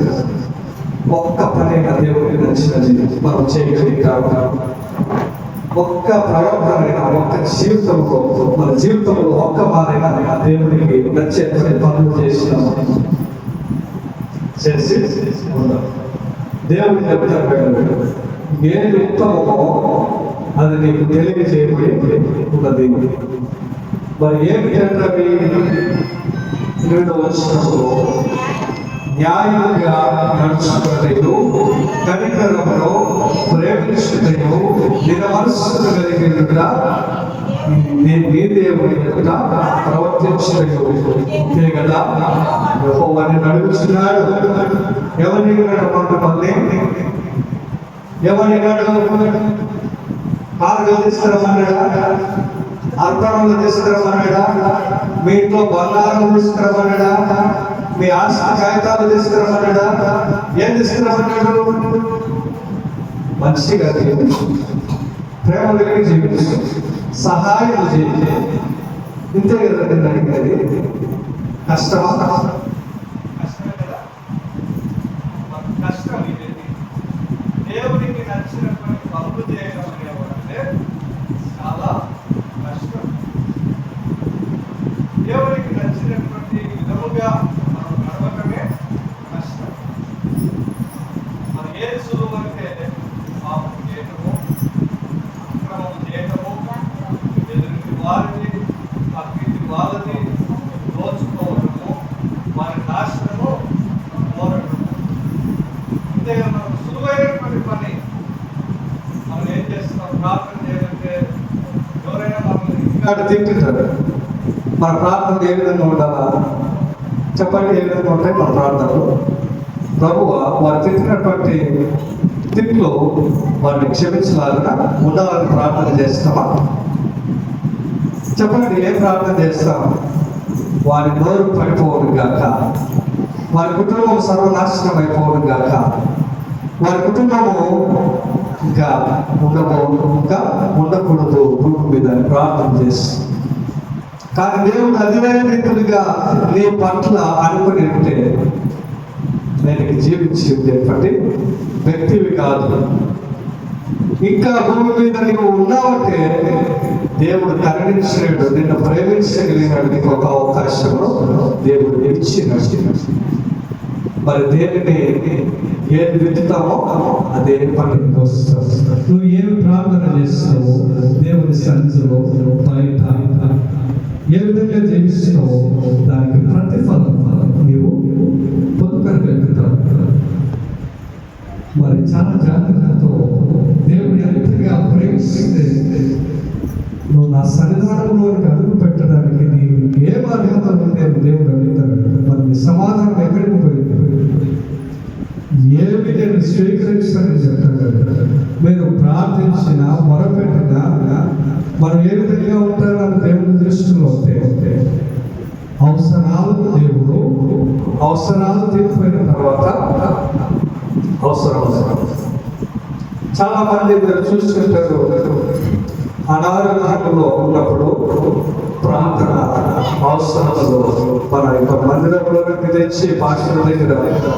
ఒక్క పనైనా దేవుడికి నచ్చినది మనం చేయగలిగాము. ఒక్క ప్రవర్తనైనా, ఒక్క జీవితంలో, మన జీవితంలో ఒక్క మారైనా దేవుడికి నచ్చే పనులు చేసినాము. చేసి దేవుడు చెప్తాడు, ఏది ఉత్తమమో అది నీకు తెలియజేయబడి ఉన్నది. మరి ఏమిటంటే 2వ వచనంలో న్యాయంగా నడుచుకున్నట్టు, కనికరమును, ప్రేమించుటయు, నిరమనస్సును కలిగినట్టుగా నీ దేవుని ఎదుట ప్రవర్తించటయు. అంతే కదా యెహోవాని నడుచుకున్నాడు. ఎవరిని నడమంటున్నది? ఎవరిని నడవమన్నాడు? కారులో తీసుకురమన్నాడా? అర్పణలు తీసుకురమన్నాడా? మీ ఇంట్లో బంగారం తీసుకురమన్నాడా? మీ ఆస్తి కాగితాలు తీసుకురమన్నాడా? ఏం తీసుకురమన్నాడు? మంచిగా ప్రేమ కలిగి జీవించు, సహాయం చేయండి. ఇంతే కదా నేను అడిగినది. కష్టమా? కష్టమే కదా. కష్టం ఇది. దేవునికి నచ్చినటువంటి పనులు చేయడం అంటే చాలా కష్టం. దేవునికి నచ్చినటువంటి విధముగా మనం నడవటమే కష్టం. మనం ఏది సులువు అంటే పాపం చేయటము, అక్రమం చేయటము, ఎదుటి వారిని అక్కింటి వాళ్ళని దోచుకోవటము, వారి నాశనము కోరటము. అంతేగా మనం సులువైనటువంటి పని మనం ఏం చేస్తున్నాం? ప్రార్థన చేయాలంటే ఎవరైనా మనల్ని ఇంకా తింటుంటారు. మన ప్రార్థన ఏ విధంగా ఉండాలా? చెప్పండి, ఏ విధంగా ఉంటాయి మన ప్రార్థనలు? ప్రభువా వారు తిట్టినటువంటి తిట్లు వారిని క్షమించాలని ఉండాలని ప్రార్థన చేస్తామా? చెప్పండి, ఏం ప్రార్థన చేస్తాం? వారి నోరు పడిపోవడం గాక, వారి కుటుంబం సర్వనాశనం అయిపోవడం గాక, వారి కుటుంబము ఇంకా ఉండకూడదు భూమి మీద ప్రార్థన చేస్తాం. కానీ దేవుడు అదే రీతులుగా నీ పట్ల అనుకుని ఉంటే నేను జీవించి ఉండేటువంటి వ్యక్తివి కాదు. ఇంకా భూమి మీద నీవు ఉన్నావంటే దేవుడు కరుణించినాడు, నిన్ను ప్రేమించగలిగినాడు, నీకు ఒక అవకాశము దేవుడు ఇచ్చినాడు. మరి దేనిని ఏది విత్తుతామో అదే పండుగ వస్తుంది. నువ్వు ఏమి ప్రార్థన చేస్తావో దేవుని సన్నిధిలో బయట ఏ విధంగా జీవిస్తున్నావో దానికి ప్రతిఫలం నీవు పొందుకోగలుగుతావు. మరి చాలా జాగ్రత్తతో దేవుడు ఎంతగా ప్రేమిస్తే నువ్వు నా సన్నిధానంలోనికి అడుగు పెట్టడానికి నీవు ఏ అర్హత ఉంది అని దేవుడు అడుగుతాడు. మరి నీ సమాధానం ఎక్కడికి పోయింది? ఏమి నేను స్వీకరించాలని చెప్తాడు. మీరు ప్రార్థించిన మొరపెట్టిన మనం ఏ విధంగా ఉంటారని దేవుని దృష్టిలో ఉంటే అవసరాలు తీరిపోయిన తర్వాత అవసరం చాలా మంది మీరు చూస్తుంటారు, అనారోగ్యంలో ఉన్నప్పుడు ప్రార్థన అవసరాలు మన యొక్క మందిరంలోకి తెచ్చి భాషల దగ్గర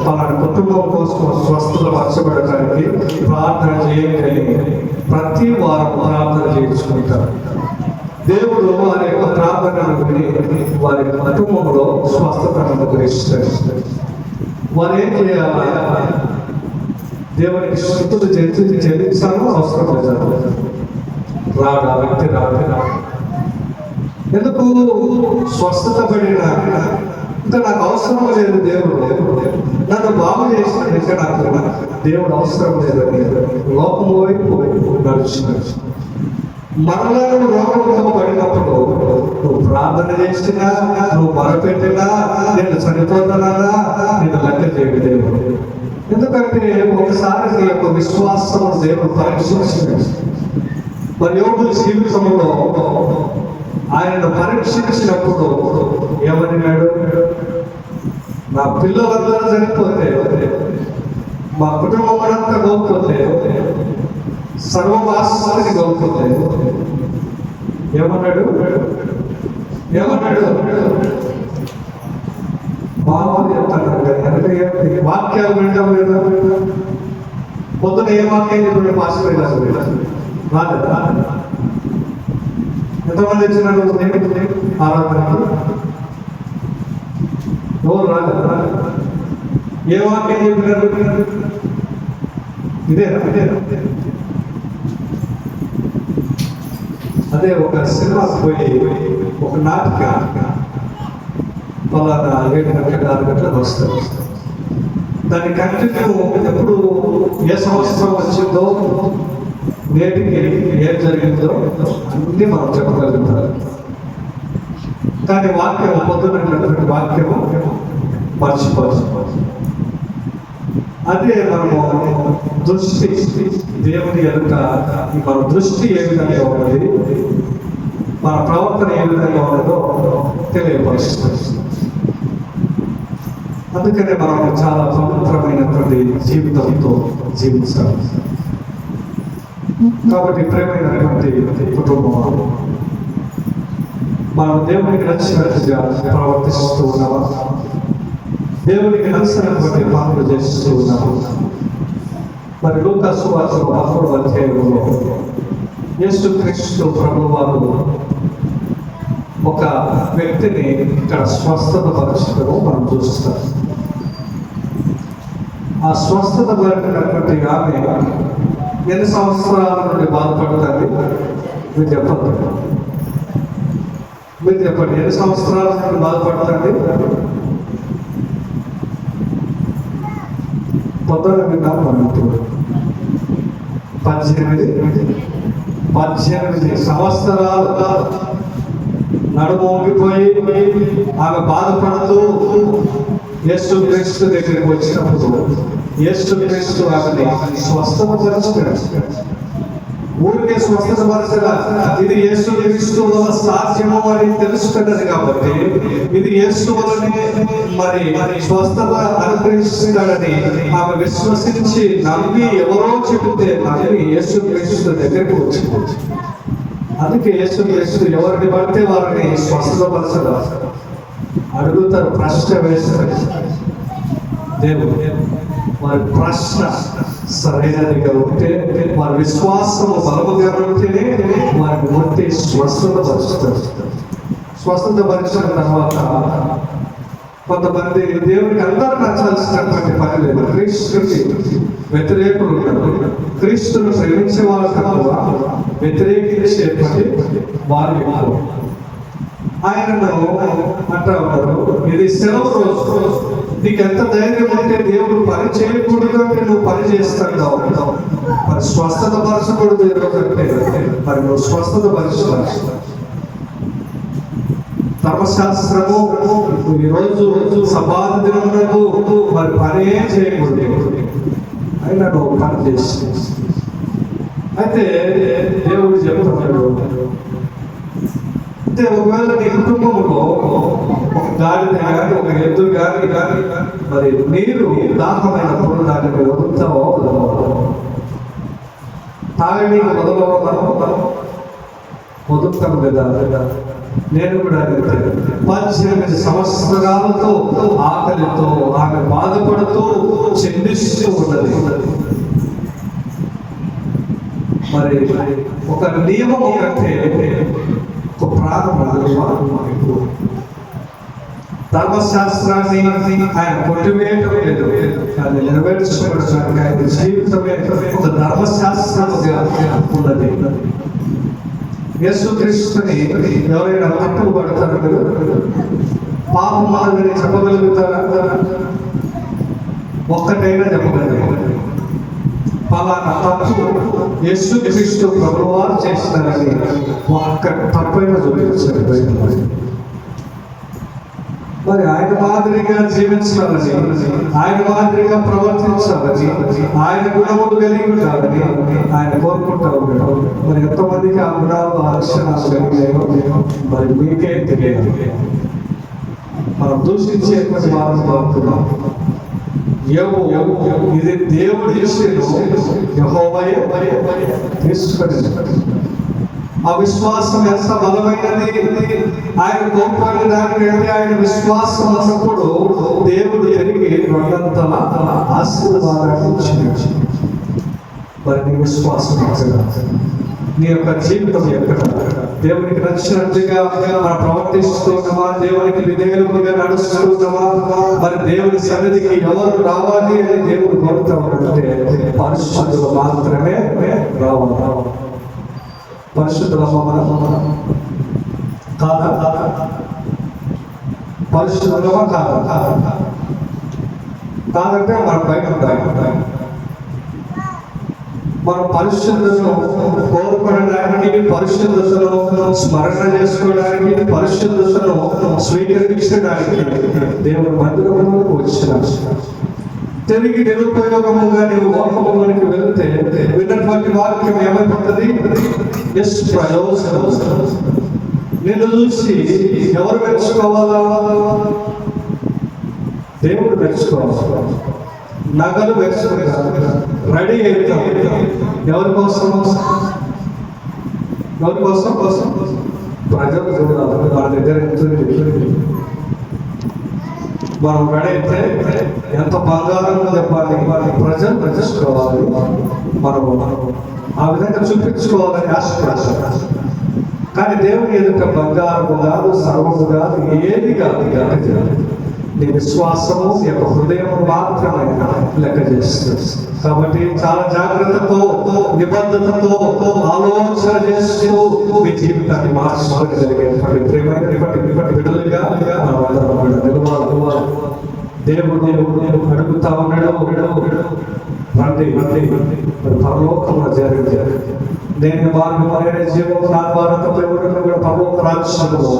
మన కుటుంబం కోసం స్వస్థత పరచబడటానికి ప్రార్థన చేయగలి ప్రతి వారం ప్రార్థన చేయించుకుంటారు. దేవుడు వారి యొక్క ప్రార్థనను విని వారి కుటుంబంలో స్వస్థతను అనుగ్రహిస్తారు. వారు ఏం చేయాలి? దేవునికి స్తుతులు చెల్లించాలో అవసరం లేదు. రాడా వ్యక్తి రాడు. ఎందుకు? స్వస్థత పడిన ఇంకా నాకు అవసరం లేదు, దేవుడు నన్ను బాగు చేసిన ఇంకా నాకు దేవుడు అవసరం లేదని లోకం వైపు నడుచున్నాడు. మరలా నువ్వు రోగంతో పడినప్పుడు నువ్వు ప్రార్థన చేసినా, నువ్వు మొరపెట్టినా, నేను చనిపోతానా, నేను లెక్క చేయలేదు. ఎందుకంటే ఒకసారి నీ యొక్క విశ్వాసం దేవుడు పరీక్షించినాడు. మరి యోగుల జీవితంలో ఆయనను పరీక్షించినప్పుడు ఏమన్నాడు? నా పిల్లలందరూ చనిపోతే, మా కుటుంబం అంతా గోపుతే, సర్వవాసానికి గోపుతే ఏమన్నాడు? బాగుంది చెప్తాను కదా, వాక్యాలు వినడం లేదా? పొద్దున ఏ వాక్యం చెప్పిన భాష రాలేదా? ఎంతమంది వచ్చినాడు ఆరాధనకు? ఎవరు రాలేదా? ఏ వాక్యం చెప్పినారు? ఇదేనా? అదే ఒక సినిమాకి పోయి ఒక నాటిక పలానా 7 గంటలకు 6 గంటలకు వస్తారు. దాని కంటిన్యూ ఎప్పుడు ఏ సంవత్సరం వచ్చిందో, నేటికి ఏం జరిగిందో అన్నీ మనం చెప్పగలుగుతారు. కానీ వాక్యం పొద్దున్నటువంటి వాక్యము మర్చిపోవచ్చు. అదే మనము దృష్టి దేవుని ఎదుట మన దృష్టి ఏ విధంగా ఉన్నది, మన ప్రవర్తన ఏ విధంగా ఉన్నదో తెలియపరుస్తుంది. అందుకనే మనం చాలా పవిత్రమైనటువంటి జీవితంతో జీవించాలి. కాబట్టి ప్రేమైనటువంటి కుటుంబం, మనం దేవునికి నచ్చినట్టుగా ప్రవర్తిస్తూ ఉన్నామా? దేవునికి నచ్చినటువంటి పనులు చేస్తూ ఉన్నాము. మరి లూకా సువార్త 11వ అధ్యాయంలో యేసుక్రీస్తు ప్రభువారు ఒక వ్యక్తిని ఇక్కడ స్వస్థత పరచడం మనం చూస్తాం. ఆ స్వస్థత పడినటువంటి ఆమె ఎన్ని సంవత్సరాల నుండి బాధపడుతుంది? మీరు చెప్పండి. ఎన్ని సంవత్సరాల నుండి బాధపడుతుంది? పొద్దున విన్నాము మనం. 18 సంవత్సరాలు నడుమోగిపోయి ఆమె బాధపడుతూ యేసుక్రీస్తు దగ్గరికి వచ్చినప్పుడు యేసుక్రీస్తు ఆమెని స్వస్థత పరచుకున్నాడు. ఊరికే స్వస్థత పరచగా ఇది యేసుక్రీస్తు వల్ల సాధ్యము అని తెలుసుకున్నది కాబట్టి ఇది యేసు వల్లనే మరి స్వస్థత అనుగ్రహిస్తాడని ఆమె విశ్వసించి నమ్మి, ఎవరో చెబితే నమ్మి యేసుక్రీస్తు దగ్గరికి వచ్చింది. అందుకే యేసుక్రీస్తు ఎవరిని పడితే వారిని స్వస్థత పరచగా అడుగుతారు, ప్రశ్న వేస్తారు. దేవుడు వారి ప్రశ్న సరైనదిగా ఉంటే, వారి విశ్వాసము బలముగా ఉంటేనే వారిని ముట్టి స్వస్థత పరుస్తారు. స్వస్థత పరిచిన తర్వాత కొంతమంది దేవునికి అందరూ నచ్చాల్సినటువంటి పని లేదు. క్రీస్తుకి వ్యతిరేకులు ఉన్నారు. క్రీస్తును ప్రేమించే వాళ్ళు తక్కువ, వ్యతిరేకించేటువంటి వారు ఎక్కువ. ఆయనను అంటా ఉన్నారు, ఇది సెలవు రోజు, నీకు ఎంత ధైర్యం ఉంటే దేవుడు పని చేయకూడదు అంటే నువ్వు పని చేస్తాడు. మరి స్వస్థత పరచకూడదు ఈరోజు అంటే మరి నువ్వు స్వస్థత పరచాలి. ధర్మశాస్త్రము ఈరోజు సమాధి దినమునకు మరి పనే చేయకూడదు, అయినా నువ్వు పని చేసి. అయితే దేవుడు చెప్తున్నాడు, అంటే ఒకవేళ నీ కుటుంబంలో ఒక గాడిద కానీ ఒక ఎద్దు కానీ మరి నీరు దాహమైనప్పుడు దాన్ని వదులుతావో తాగడానికి వదులుతాం కదా. నేను కూడా 18 సంవత్సరాలతో ఆకలితో ఆమె బాధపడుతూ చెందిస్తూ ఉన్నది. మరి ఒక నియమం కంటే ఒక ప్రారంభం ధర్మశాస్త్రాన్ని ఆయన కొట్టివేయటం లేదు, కానీ నెరవేర్చుకోవడానికి ఆయన జీవితమే ఒక ధర్మశాస్త్రముగా ఉన్నది. యేసుక్రీస్తుని ఎవరైనా తప్పు పడతారు, పాపం మాదిరి చెప్పగలుగుతారా? ఒక్కటైనా చెప్పగలరు, పలానా తప్పు యేసుక్రీస్తు ప్రభువారు చేస్తారని ఒక్క తప్పైనా చూపించారు బయట. మరి ఆయన మాదిరిగా జీవించాలని, ఆయన మాదిరిగా ప్రవర్తించాలని, ఆయన గుణములు కలిగి ఉండాలని ఆయన కోరుకుంటా ఉన్నాడు. మరి ఎంతమందికి ఆ గుణాలు ఆ లక్షణాలు కలిగాయో మరి మీకే తెలియదు. మనం దూషించేటువంటి వారం బాగుతున్నాం. ఇది దేవుడి యెహోవాయే తీసుకొని. ఆ విశ్వాసం ఎంత బలమైనది, ఆయన కోరుకునే దానికంటే ఆయన విశ్వాసం అన్నప్పుడు దేవుడు ఎరిగి రెండంతల ఆశీర్వాదాన్ని ఇచ్చింది. మరి నీ విశ్వాసం ఎక్కడ, నీ యొక్క జీవితం ఎక్కడ, దేవునికి నచ్చినట్టుగా మనం ప్రవర్తిస్తున్నామా, దేవునికి విధేయులుగా నడుస్తున్నామా? మరి దేవుని సన్నిధికి ఎవరు రావాలి అని దేవుడు కోరుతా ఉన్నాడంటే పరిశుద్ధులు మాత్రమే రావాలి. పరిశుద్ధుల కాదా? పరిశుద్ధులమా కాదంటే మన పైన ఉంటాయి. మనం పరిశుద్ధతను కోరుకోవడానికి, పరిశుద్ధతను స్మరణ చేసుకోవడానికి, పరిశుద్ధతను స్వీకరించడానికి దేవుడు మందిరంలోకి వచ్చిన తిరిగి నిరుపయోగముగా నీవు లోకములోనికి వెళ్తే విన్నటువంటి వాక్యం ఏమైపోతుంది? ప్రయోజనం. నిన్ను చూసి ఎవరు మెచ్చుకోవాలా? దేవుడు మెచ్చుకోవాలి. నగలు మెచ్చుకుంటారు, రెడీ అవుతాం. ఎవరి కోసం? ప్రజలు చూడాలి. వాళ్ళ దగ్గర మనం రెడీ అయితే ఎంత బంగారం చెప్పాలి, ప్రజలు మెచ్చుకోవాలి. మనము ఆ విధంగా చూపించుకోవాలని ఆశపడతారు. కానీ దేవుని ఎదుట బంగారము కాదు, సర్వము కాదు, ఏది కాదు. నీ విశ్వాసము యొక్క హృదయం మాత్రమే లెక్క చేస్తుంది. కాబట్టి చాలా జాగ్రత్తతో, నిబద్ధతతో ఆలోచన చేస్తూ మీ జీవితాన్ని మార్చుకోగలిగేటువంటి ప్రేమైనటువంటి బిడ్డలుగా నిలవాలి. దేవుడు అడుగుతా ఉన్నాడు, రండి పరలోకంలో జరిగింది. నేను మార్గం అనే జీవం నా ద్వారా కూడా పరలోక రాజ్యంలో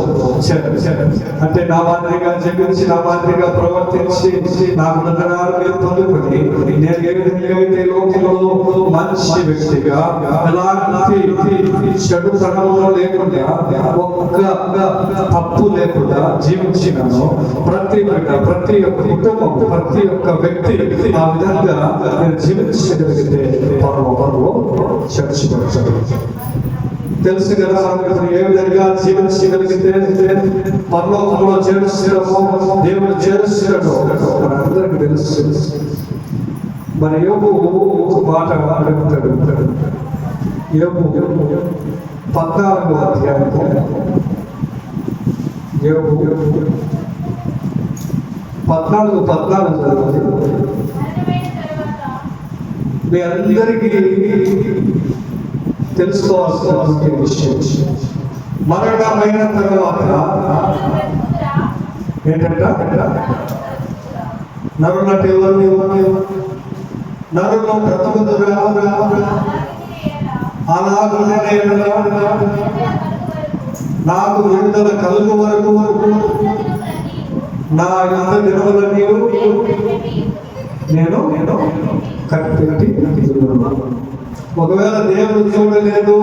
అంటే నా మాదిరిగా జీవించి, నా మాదిరిగా ప్రవర్తించి, నా గుణగణాలు మీరు పొందుకొని నేను ఏ విధంగా అయితే లోకంలో మంచి వ్యక్తిగా ఎలాంటి చెడు తనంలో లేకుండా, ఒక్క తప్పు లేకుండా జీవించినాను. ప్రతి బిడ్డ, ప్రతి ఒక్క కుటుంబం, ప్రతి ఒక్క వ్యక్తి ఆ విధంగా నేను జీవించగలిగితే పరలోకంలో చర్చపరచాలి. తెలుసు కదా, ఏ విధంగా జీవించగలిగితే పరలోకంలో చేరుస్తామో, దేవుడు చేరుస్తాడో మనందరికీ తెలుసు. మన యోగు మాట అడుగుతాడు. యోగు 14వ అధ్యాయం, యోగు 14 మీ అందరికీ తెలుసుకోవాల్సిన విషయం మరణమైన తర్వాత ఏంటంట? నరులంటే ఎవరు? నరులు బ్రతుకుదురా? అలాగునే నాకు విడుదల కలుగు వరకు నా యుద్ధ విలువల నేను కట్టి ఒకవేళ దేవుడు చూడలేదు,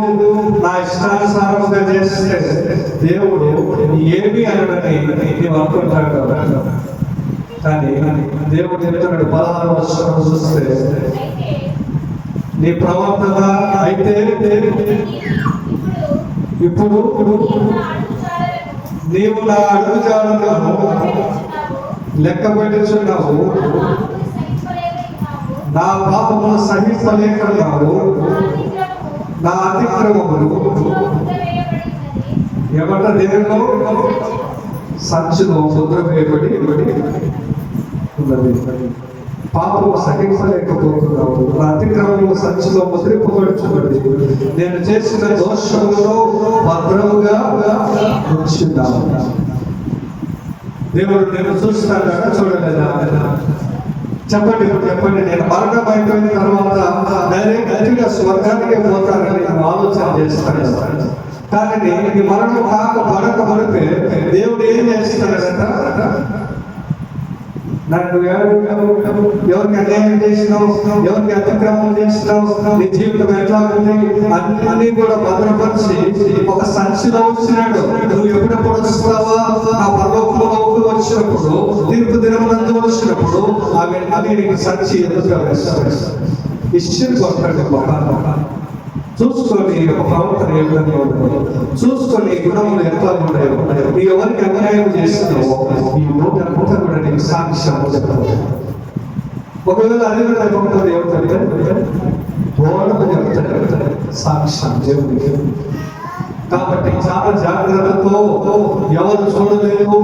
నా ఇష్టానుసారముగా చేస్తే దేవుడు ఏమి అనని నీవు అనుకుంటాడు కదా. కానీ దేవుడు చెప్తున్నాడు 16వ వచనం చూస్తే, నీ ప్రవర్తన అయితే ఇప్పుడు నీవు నా అడుగుజాడలను లెక్క పెట్టుచున్నావు, నా పాపమును సహించలేకున్నావు, నా అతిక్రమములు ఎవట దేవులో సంచులో ముద్ర వేయబడి ఉన్నది. పాపము సహించలేకపోతున్నావు, నా అతిక్రమము సంచులో ముద్రింపబడుచున్నది. నేను చేసిన దోషములను భద్రముగా ఉంచున్నాను. దేవుడు నేను చూస్తాను, చూడలేదా? చెప్పండి, ఇప్పుడు చెప్పండి. నేను మరణం అయిపోయిన తర్వాత డైరెక్ట్గా స్వర్గానికి పోతానని నేను ఆలోచన చేస్తాను. కానీ నీ మరణం పడక పడితే దేవుడు ఏం చేస్తాడంట? నన్ను ఎవరికి అన్యాయం చేసినావు, ఎవరికి అతిక్రమం చేసినావు, నీ జీవితం ఎట్లా ఉంది అన్ని కూడా భద్రపరిచి ఒక సంచిలో వచ్చినాడు. నువ్వు ఎప్పుడెప్పుడు వస్తావా? ఆ పర్లోకంలో వచ్చినప్పుడు, తీర్పు దినమునందు వచ్చినప్పుడు అవి నీకు సంచి ఎదురుగా వేస్తాడు. ఇష్యం కొట్టాడు మొఖాన్ని. చూసుకొని ఒక ప్రవర్తన ఏ విధంగా ఉండదు, చూసుకొని గుణములు ఎట్లా ఉన్నాయో, నీ ఎవరికి అన్యాయం చేస్తున్నావో ఈ నోట కూడా నీకు సాక్ష్యం చెప్తావు. ఒకవేళ అది కూడా చెప్తాడు, ఏమిటంటే బోధకు చెప్తాడు సాక్ష్యం దేవుడికి. కాబట్టి చాలా జాగ్రత్తతో, ఎవరు చూడలేదు,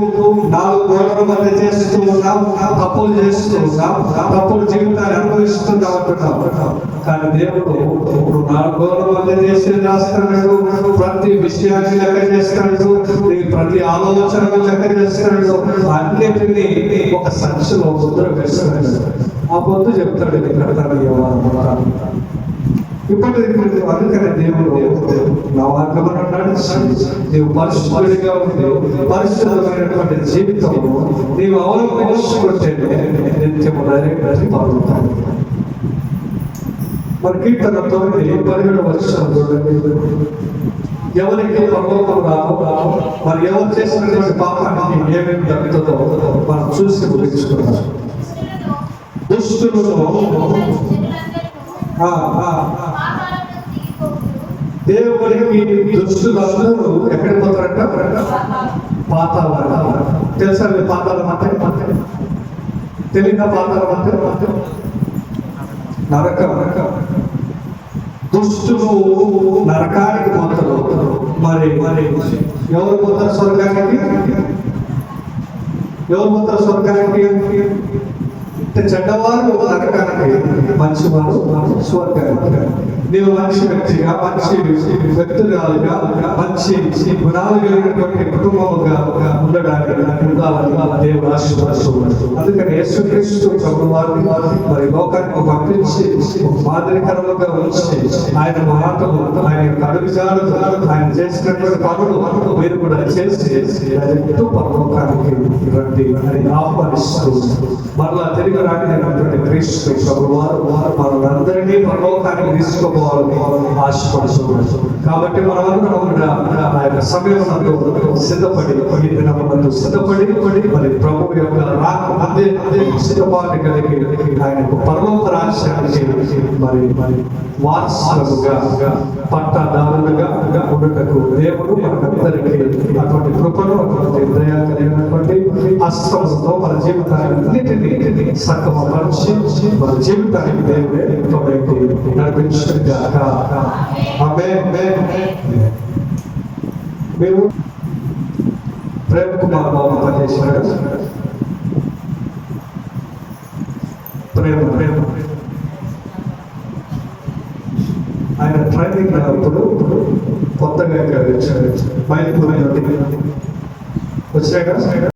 4 గోడల మధ్య చేస్తూ ఉన్నాం, తప్పులు చేస్తూ ఉన్నాం, తప్పులు జీవితాన్ని అనుభవిస్తున్నాం అంటున్నాం. కానీ దేవుడు ఇప్పుడు 4 గోడల మధ్య చేసి రాస్తున్నాడు, ప్రతి విషయాన్ని లెక్క చేస్తాడు, ప్రతి ఆలోచనను లెక్క చేస్తాడు, అన్నిటినీ ఒక సంచిలో ముద్ర వేస్తాడు. ఆ పొద్దు చెప్తాడు ఇప్పుడు అందుకనే దేవుడు నా మార్గంలో నడిచి నీవు పరిశుద్ధుడిగా ఉండి పరిశుద్ధమైనటువంటి జీవితంలో నీవు అవలంబించుకుంటే నిత్యము డైరెక్ట్ పాల్గొంటాను. మరి కీర్తన 9:17 వచనం చూడండి. ఎవరికి పరలోకం రావు, మరి ఎవరు చేసినటువంటి పాపానికి ఏమేమి దక్కుతుందో మనం చూసి ముగించుకున్నాం. దుష్టులను దేవుడికి దుష్టులందరూ ఎక్కడికి పోతారంట? పాతాళం. తెలుసా పాతాళం అంటే? తెలియదా పాతాళం అంటే? నరకం. దుష్టులు నరకానికి పోతారు. మరి ఎవరు పోతారు స్వర్గానికి? ఎవరు పోతారు స్వర్గానికి? చెడ్డవారు నరకానికి, మంచివారు స్వర్గానికి. నీవు మంచి వ్యక్తిగా, మంచి వ్యక్తులుగా, మంచి గుణాలు కలిగినటువంటి కుటుంబముగా ఉండడానికి ఉండాలని దేవుడు ఆశీర్వదిస్తున్నాడు. అందుకని యేసుక్రీస్తు ప్రభువారిని మరి లోకానికి పంపించి మాదిరికరముగా ఉంచి ఆయన మాటలు, ఆయన యొక్క అడుగుజాడలు, ఆయన చేసినటువంటి పనులు మీరు కూడా చేసి పరలోకానికి రండి అని ఆహ్వానిస్తూ మరలా తిరిగి రానిటువంటి క్రీస్తు ప్రభువారు మనందరినీ పరలోకానికి తీసుకోవాలని ఆశపడుతున్నాడు. కాబట్టి మనమందరం కూడా ఆ యొక్క సమయమునందు సిద్ధపడి మరి ప్రభు యొక్క రాక మధ్య సిద్ధపాటు కలిగి ఆయనకు పరలోక రాజ్యానికి మరి వారసులుగా పట్టదారులుగా ఉండటకు దేవుడు మనకందరికీ అటువంటి కృపను, అటువంటి దయ కలిగినటువంటి హస్తముతో మన జీవితాన్నిటిని సక్రమపరిచి మన జీవితానికి దేవుడే తోడైతే నడిపించుగాక. ఆమేన్. మేము ప్రేమ్ కుమార్ బాబు పనిచేసినాడు. ప్రేమ ఆయన ట్రైనింగ్ అప్పుడు కొత్తగా గారు వచ్చారు. పైన వచ్చినాయి కదా.